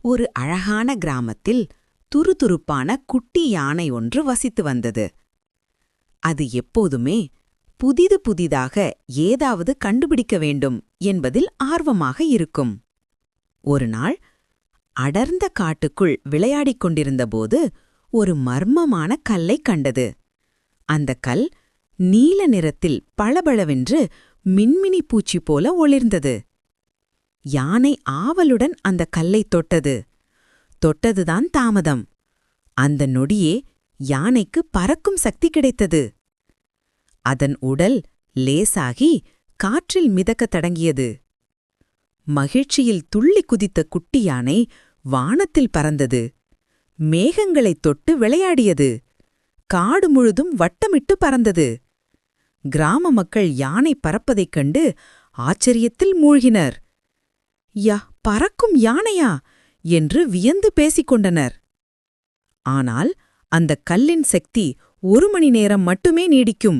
ஒரு அழகான கிராமத்தில் துருதுருப்பான குட்டி யானை ஒன்று வசித்து வந்தது. அது எப்போதுமே புதிது புதிதாக ஏதாவது கண்டுபிடிக்க வேண்டும் என்பதில் ஆர்வமாக இருக்கும். ஒருநாள் அடர்ந்த காட்டுக்குள் விளையாடிக் கொண்டிருந்தபோது ஒரு மர்மமான கல்லைக் கண்டது. அந்தக் கல் நீல நிறத்தில் பளபளவென்று மின்மினி பூச்சி போல ஒளிர்ந்தது. யானை ஆவலுடன் அந்த கல்லைத் தொட்டது. தொட்டதுதான் தாமதம். அந்த நொடியே யானைக்கு பறக்கும் சக்தி கிடைத்தது. அதன் உடல் லேசாகி காற்றில் மிதக்கத் தொடங்கியது. மகிழ்ச்சியில் துள்ளி குதித்த குட்டி யானை வானத்தில் பறந்தது. மேகங்களைத் தொட்டு விளையாடியது. காடு முழுதும் வட்டமிட்டு பறந்தது. கிராம மக்கள் யானை பறப்பதைக் கண்டு ஆச்சரியத்தில் மூழ்கினர். பறக்கும் யானையா என்று வியந்து பேசிக் கொண்டனர். ஆனால் அந்தக் கல்லின் சக்தி 1 மணி நேரம் மட்டுமே நீடிக்கும்